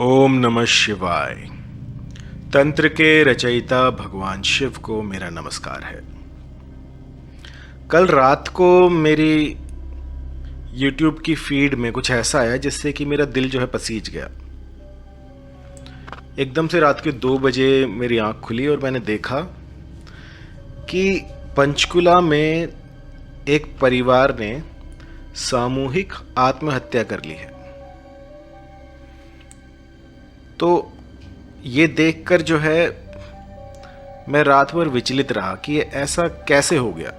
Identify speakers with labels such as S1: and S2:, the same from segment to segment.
S1: ओम नमः शिवाय। तंत्र के रचयिता भगवान शिव को मेरा नमस्कार है। कल रात को मेरी YouTube की फीड में कुछ ऐसा आया जिससे कि मेरा दिल जो है पसीज गया। एकदम से रात के 2 बजे मेरी आंख खुली और मैंने देखा कि पंचकुला में एक परिवार ने सामूहिक आत्महत्या कर ली है। तो ये देखकर जो है मैं रात भर विचलित रहा कि ये ऐसा कैसे हो गया।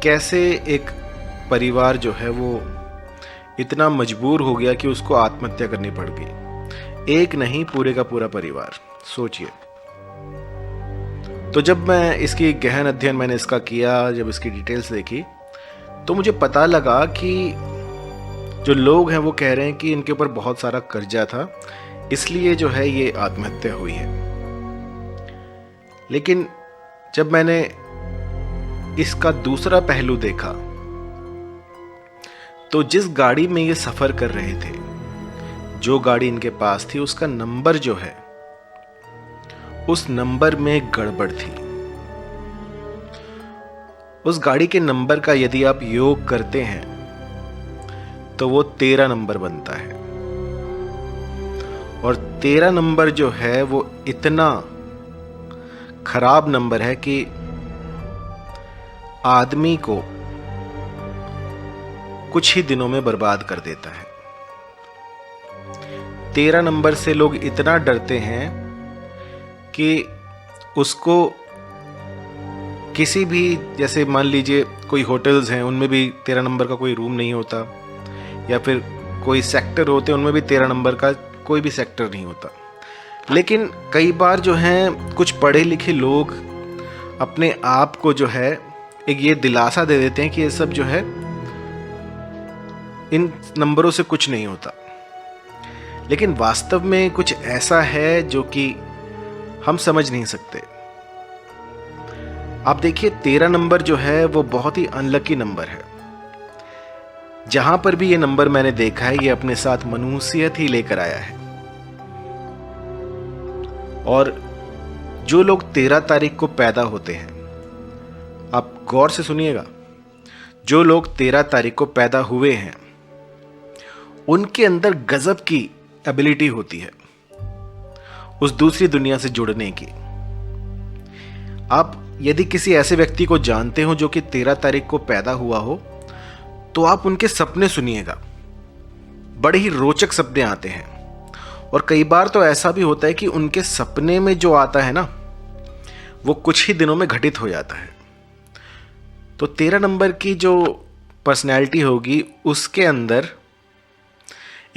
S1: कैसे एक परिवार जो है वो इतना मजबूर हो गया कि उसको आत्महत्या करनी पड़ गई। एक नहीं, पूरे का पूरा परिवार। सोचिए। तो जब मैं इसकी गहन अध्ययन मैंने इसका किया, जब इसकी डिटेल्स देखी, तो मुझे पता लगा कि जो लोग हैं वो कह रहे हैं कि इनके ऊपर बहुत सारा कर्जा था, इसलिए जो है ये आत्महत्या हुई है। लेकिन जब मैंने इसका दूसरा पहलू देखा तो जिस गाड़ी में ये सफर कर रहे थे, जो गाड़ी इनके पास थी, उसका नंबर जो है, उस नंबर में गड़बड़ थी। उस गाड़ी के नंबर का यदि आप योग करते हैं तो वो 13 नंबर बनता है। और 13 नंबर जो है वो इतना खराब नंबर है कि आदमी को कुछ ही दिनों में बर्बाद कर देता है। 13 नंबर से लोग इतना डरते हैं कि उसको किसी भी, जैसे मान लीजिए कोई होटल्स हैं, उनमें भी 13 नंबर का कोई रूम नहीं होता, या फिर कोई सेक्टर होते हैं उनमें भी 13 नंबर का कोई भी सेक्टर नहीं होता। लेकिन कई बार जो हैं कुछ पढ़े लिखे लोग अपने आप को जो है एक ये दिलासा दे देते हैं कि ये सब जो है इन नंबरों से कुछ नहीं होता। लेकिन वास्तव में कुछ ऐसा है जो कि हम समझ नहीं सकते। आप देखिए, 13 नंबर जो है वो बहुत ही अनलकी नंबर है। जहां पर भी ये नंबर मैंने देखा है, ये अपने साथ मनुष्यत ही लेकर आया है। और जो लोग 13 तारीख को पैदा होते हैं, आप गौर से सुनिएगा, जो लोग 13 तारीख को पैदा हुए हैं उनके अंदर गजब की एबिलिटी होती है उस दूसरी दुनिया से जुड़ने की। आप यदि किसी ऐसे व्यक्ति को जानते हो जो कि 13 तारीख को पैदा हुआ हो, तो आप उनके सपने सुनिएगा। बड़े ही रोचक सपने आते हैं। और कई बार तो ऐसा भी होता है कि उनके सपने में जो आता है ना, वो कुछ ही दिनों में घटित हो जाता है। तो 13 नंबर की जो पर्सनैलिटी होगी, उसके अंदर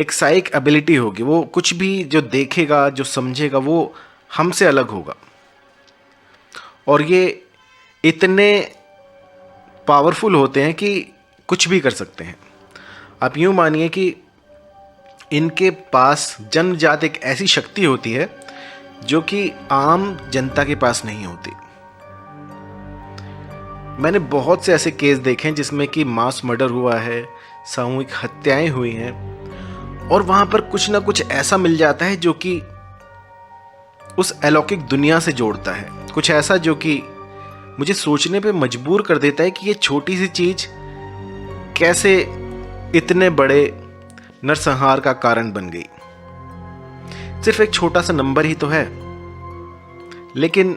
S1: एक साइक एबिलिटी होगी। वो कुछ भी जो देखेगा, जो समझेगा, वो हमसे अलग होगा। और ये इतने पावरफुल होते हैं कि कुछ भी कर सकते हैं। आप यूं मानिए कि इनके पास जन्मजात एक ऐसी शक्ति होती है जो कि आम जनता के पास नहीं होती। मैंने बहुत से ऐसे केस देखे हैं जिसमें कि मास मर्डर हुआ है, सामूहिक हत्याएं हुई हैं, और वहां पर कुछ ना कुछ ऐसा मिल जाता है जो कि उस अलौकिक दुनिया से जोड़ता है। कुछ ऐसा जो कि मुझे सोचने पे मजबूर कर देता है कि ये छोटी सी चीज कैसे इतने बड़े नरसंहार का कारण बन गई। सिर्फ एक छोटा सा नंबर ही तो है, लेकिन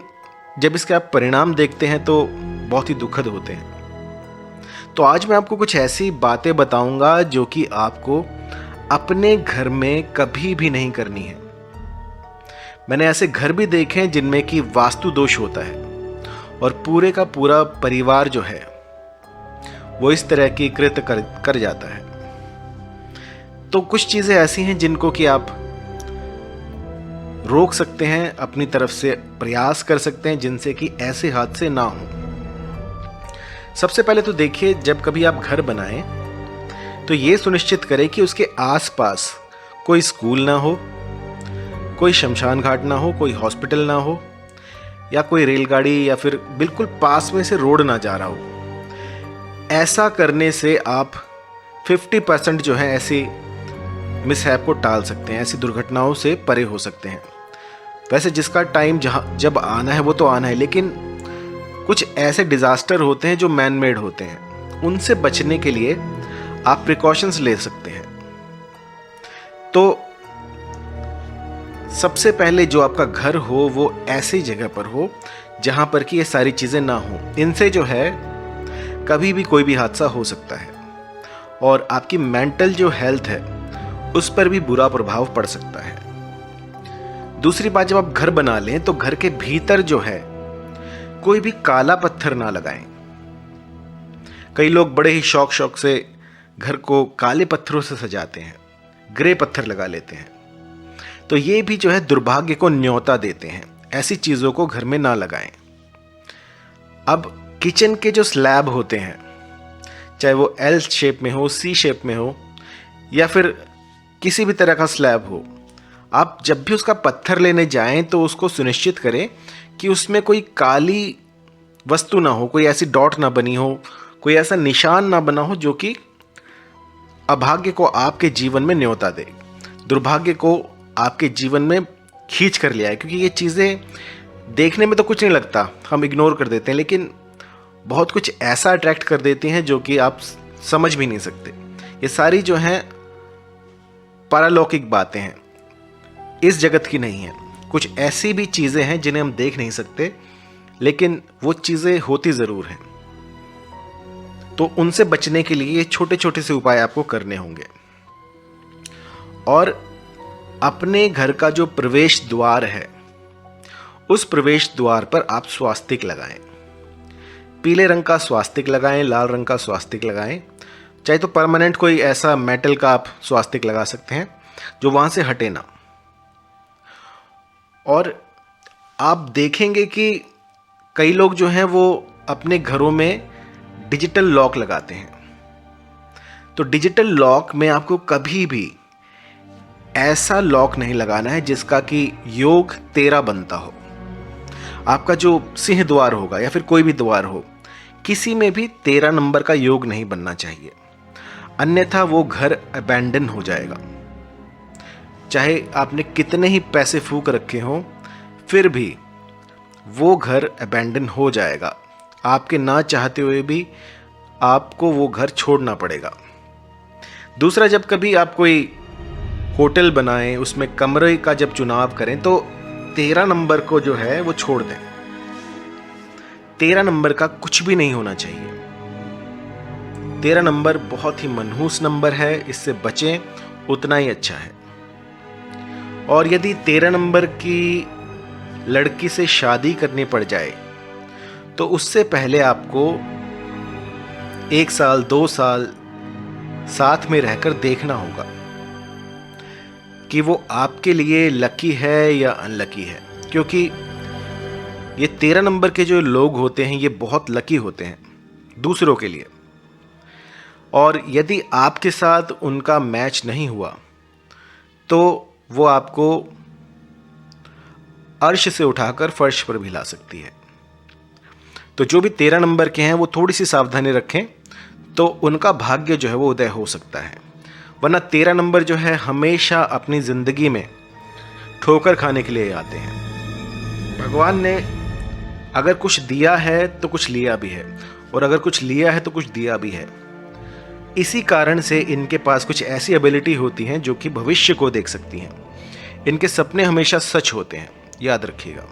S1: जब इसके आप परिणाम देखते हैं तो बहुत ही दुखद होते हैं। तो आज मैं आपको कुछ ऐसी बातें बताऊंगा जो कि आपको अपने घर में कभी भी नहीं करनी है। मैंने ऐसे घर भी देखे हैं जिनमें कि वास्तु दोष होता है और पूरे का पूरा परिवार जो है वो इस तरह की कृत्य कर जाता है। तो कुछ चीजें ऐसी हैं जिनको कि आप रोक सकते हैं, अपनी तरफ से प्रयास कर सकते हैं, जिनसे कि ऐसे हादसे ना हो। सबसे पहले तो देखिए, जब कभी आप घर बनाएं तो ये सुनिश्चित करें कि उसके आसपास कोई स्कूल ना हो, कोई शमशान घाट ना हो, कोई हॉस्पिटल ना हो, या कोई रेलगाड़ी, या फिर बिल्कुल पास में से रोड ना जा रहा हो। ऐसा करने से आप 50% जो है ऐसी मिसहैप को टाल सकते हैं, ऐसी दुर्घटनाओं से परे हो सकते हैं। वैसे जिसका टाइम जब आना है वो तो आना है, लेकिन कुछ ऐसे डिज़ास्टर होते हैं जो मैन मेड होते हैं, उनसे बचने के लिए आप प्रिकॉशंस ले सकते हैं। तो सबसे पहले जो आपका घर हो वो ऐसी जगह पर हो जहाँ पर कि ये सारी चीज़ें ना हो। इनसे जो है कभी भी कोई भी हादसा हो सकता है और आपकी मेंटल जो हेल्थ है उस पर भी बुरा प्रभाव पड़ सकता है। दूसरी बात, जब आप घर बना लें तो घर के भीतर जो है कोई भी काला पत्थर ना लगाएं। कई लोग बड़े ही शौक से घर को काले पत्थरों से सजाते हैं, ग्रे पत्थर लगा लेते हैं, तो ये भी जो है दुर्भाग्य को न्योता देते हैं। ऐसी चीज़ों को घर में ना लगाएं। अब किचन के जो स्लैब होते हैं, चाहे वो एल शेप में हो, सी शेप में हो, या फिर किसी भी तरह का स्लैब हो, आप जब भी उसका पत्थर लेने जाएं तो उसको सुनिश्चित करें कि उसमें कोई काली वस्तु ना हो, कोई ऐसी डॉट ना बनी हो, कोई ऐसा निशान ना बना हो जो कि अभाग्य को आपके जीवन में न्योता दे, दुर्भाग्य को आपके जीवन में खींच कर ले आए। क्योंकि ये चीज़ें देखने में तो कुछ नहीं लगता, हम इग्नोर कर देते हैं, लेकिन बहुत कुछ ऐसा अट्रैक्ट कर देती हैं जो कि आप समझ भी नहीं सकते। ये सारी जो हैं पारलौकिक बातें हैं, इस जगत की नहीं है। कुछ ऐसी भी चीज़ें हैं जिन्हें हम देख नहीं सकते, लेकिन वो चीज़ें होती ज़रूर हैं। तो उनसे बचने के लिए ये छोटे छोटे से उपाय आपको करने होंगे। और अपने घर का जो प्रवेश द्वार है, उस प्रवेश द्वार पर आप स्वास्तिक लगाएं। पीले रंग का स्वास्तिक लगाएं, लाल रंग का स्वास्तिक लगाएं, चाहे तो परमानेंट कोई ऐसा मेटल का आप स्वास्तिक लगा सकते हैं जो वहां से हटे ना। और आप देखेंगे कि कई लोग जो हैं वो अपने घरों में डिजिटल लॉक लगाते हैं। तो डिजिटल लॉक में आपको कभी भी ऐसा लॉक नहीं लगाना है जिसका कि योग 13 बनता हो। आपका जो सिंह द्वार होगा या फिर कोई भी द्वार हो, किसी में भी 13 नंबर का योग नहीं बनना चाहिए, अन्यथा वो घर अबैंडन हो जाएगा। चाहे आपने कितने ही पैसे फूंक रखे हों, फिर भी वो घर अबैंडन हो जाएगा। आपके ना चाहते हुए भी आपको वो घर छोड़ना पड़ेगा। दूसरा, जब कभी आप कोई होटल बनाएं, उसमें कमरे का जब चुनाव करें तो 13 नंबर को जो है वो छोड़ दें। 13 नंबर का कुछ भी नहीं होना चाहिए। 13 नंबर बहुत ही मनहूस नंबर है, इससे बचें, उतना ही अच्छा है। और यदि 13 नंबर की लड़की से शादी करनी पड़ जाए तो उससे पहले आपको 1 साल 2 साल साथ में रहकर देखना होगा कि वो आपके लिए लकी है या अनलकी है। क्योंकि ये 13 नंबर के जो लोग होते हैं ये बहुत लकी होते हैं दूसरों के लिए। और यदि आपके साथ उनका मैच नहीं हुआ तो वो आपको अर्श से उठाकर फर्श पर भी ला सकती है। तो जो भी 13 नंबर के हैं वो थोड़ी सी सावधानी रखें तो उनका भाग्य जो है वो उदय हो सकता है। वरना 13 नंबर जो है हमेशा अपनी ज़िंदगी में ठोकर खाने के लिए आते हैं। भगवान ने अगर कुछ दिया है तो कुछ लिया भी है, और अगर कुछ लिया है तो कुछ दिया भी है। इसी कारण से इनके पास कुछ ऐसी एबिलिटी होती हैं जो कि भविष्य को देख सकती हैं। इनके सपने हमेशा सच होते हैं, याद रखिएगा।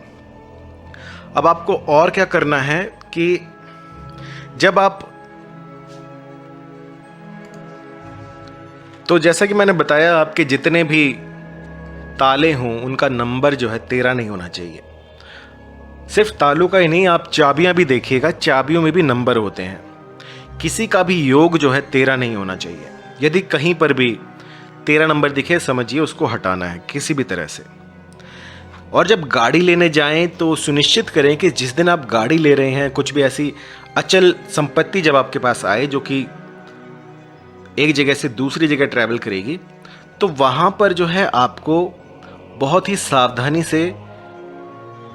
S1: अब आपको और क्या करना है कि जब आप, तो जैसा कि मैंने बताया, आपके जितने भी ताले हों उनका नंबर जो है 13 नहीं होना चाहिए। सिर्फ तालों का ही नहीं, आप चाबियां भी देखिएगा, चाबियों में भी नंबर होते हैं। किसी का भी योग जो है 13 नहीं होना चाहिए। यदि कहीं पर भी 13 नंबर दिखे, समझिए उसको हटाना है किसी भी तरह से। और जब गाड़ी लेने जाएं तो सुनिश्चित करें कि जिस दिन आप गाड़ी ले रहे हैं, कुछ भी ऐसी अचल संपत्ति जब आपके पास आए जो कि एक जगह से दूसरी जगह ट्रैवल करेगी, तो वहाँ पर जो है आपको बहुत ही सावधानी से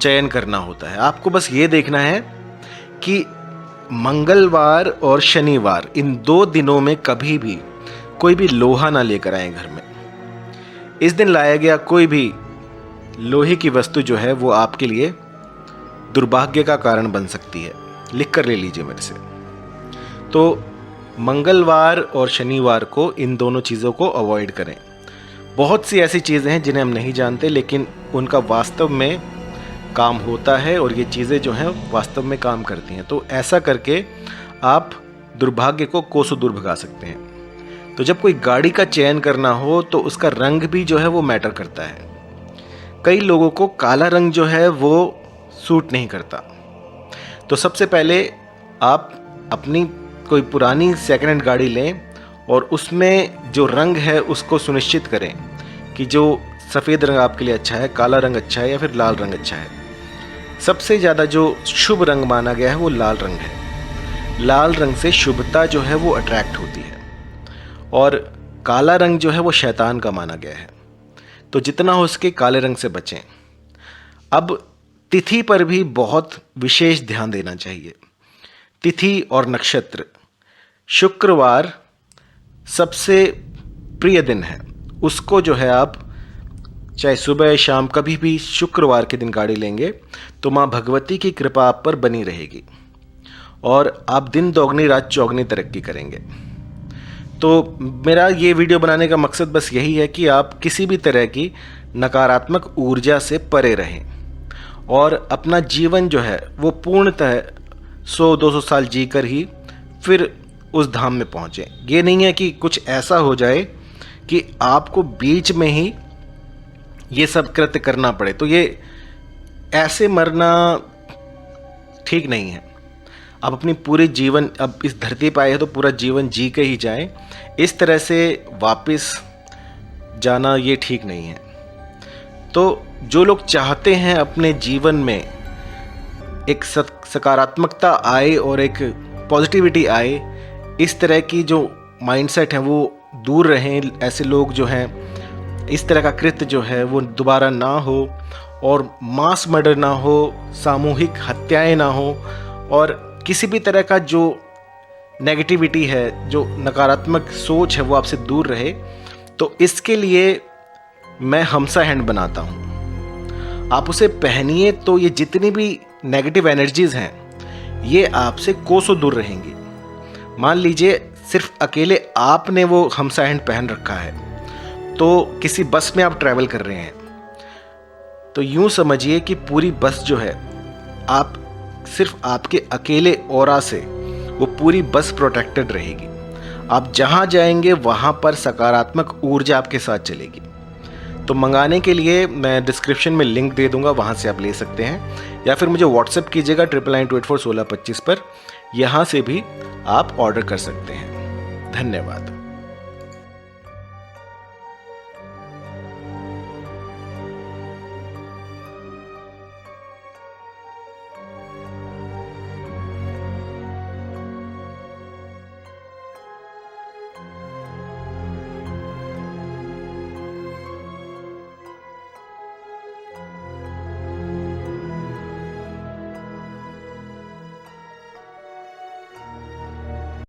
S1: चयन करना होता है। आपको बस ये देखना है कि मंगलवार और शनिवार, इन 2 दिनों में कभी भी कोई भी लोहा ना लेकर आए घर में। इस दिन लाया गया कोई भी लोहे की वस्तु जो है वो आपके लिए दुर्भाग्य का कारण बन सकती है। लिख कर ले लीजिए मेरे से। तो मंगलवार और शनिवार को इन दोनों चीज़ों को अवॉइड करें। बहुत सी ऐसी चीज़ें हैं जिन्हें हम नहीं जानते, लेकिन उनका वास्तव में काम होता है और ये चीज़ें जो हैं वास्तव में काम करती हैं। तो ऐसा करके आप दुर्भाग्य को कोसों दूर भगा सकते हैं। तो जब कोई गाड़ी का चयन करना हो तो उसका रंग भी जो है वो मैटर करता है। कई लोगों को काला रंग जो है वो सूट नहीं करता। तो सबसे पहले आप अपनी कोई पुरानी सेकेंड हैंड गाड़ी लें और उसमें जो रंग है उसको सुनिश्चित करें कि जो सफ़ेद रंग आपके लिए अच्छा है, काला रंग अच्छा है या फिर लाल रंग अच्छा है। सबसे ज़्यादा जो शुभ रंग माना गया है वो लाल रंग है। लाल रंग से शुभता जो है वो अट्रैक्ट होती है और काला रंग जो है वो शैतान का माना गया है। तो जितना हो सके काले रंग से बचें। अब तिथि पर भी बहुत विशेष ध्यान देना चाहिए। तिथि और नक्षत्र, शुक्रवार सबसे प्रिय दिन है। उसको जो है आप चाहे सुबह शाम कभी भी शुक्रवार के दिन गाड़ी लेंगे तो माँ भगवती की कृपा आप पर बनी रहेगी और आप दिन दोगुनी रात चौगुनी तरक्की करेंगे। तो मेरा ये वीडियो बनाने का मकसद बस यही है कि आप किसी भी तरह की नकारात्मक ऊर्जा से परे रहें और अपना जीवन जो है वो पूर्णतः 100-200 साल जीकर ही फिर उस धाम में पहुँचें। ये नहीं है कि कुछ ऐसा हो जाए कि आपको बीच में ही ये सब कृत्य करना पड़े। तो ये ऐसे मरना ठीक नहीं है। आप अपनी पूरे जीवन, अब इस धरती पर आए हैं तो पूरा जीवन जी के ही जाएं। इस तरह से वापस जाना ये ठीक नहीं है। तो जो लोग चाहते हैं अपने जीवन में एक सकारात्मकता आए और एक पॉजिटिविटी आए, इस तरह की जो माइंडसेट है वो दूर रहें। ऐसे लोग जो हैं, इस तरह का कृत्य जो है वो दोबारा ना हो और मास मर्डर ना हो, सामूहिक हत्याएं ना हो और किसी भी तरह का जो नेगेटिविटी है, जो नकारात्मक सोच है वो आपसे दूर रहे। तो इसके लिए मैं हमसा हैंड बनाता हूँ। आप उसे पहनिए तो ये जितनी भी नेगेटिव एनर्जीज़ हैं ये आपसे कोसों दूर रहेंगी। मान लीजिए सिर्फ अकेले आपने वो हमसा हैंड पहन रखा है, तो किसी बस में आप ट्रैवल कर रहे हैं तो यूँ समझिए कि पूरी बस जो है, आप सिर्फ आपके अकेले ऑरा से वो पूरी बस प्रोटेक्टेड रहेगी। आप जहाँ जाएंगे वहाँ पर सकारात्मक ऊर्जा आपके साथ चलेगी। तो मंगाने के लिए मैं डिस्क्रिप्शन में लिंक दे दूँगा, वहाँ से आप ले सकते हैं या फिर मुझे व्हाट्सएप कीजिएगा 9992841625 पर। यहाँ से भी आप ऑर्डर कर सकते हैं। धन्यवाद।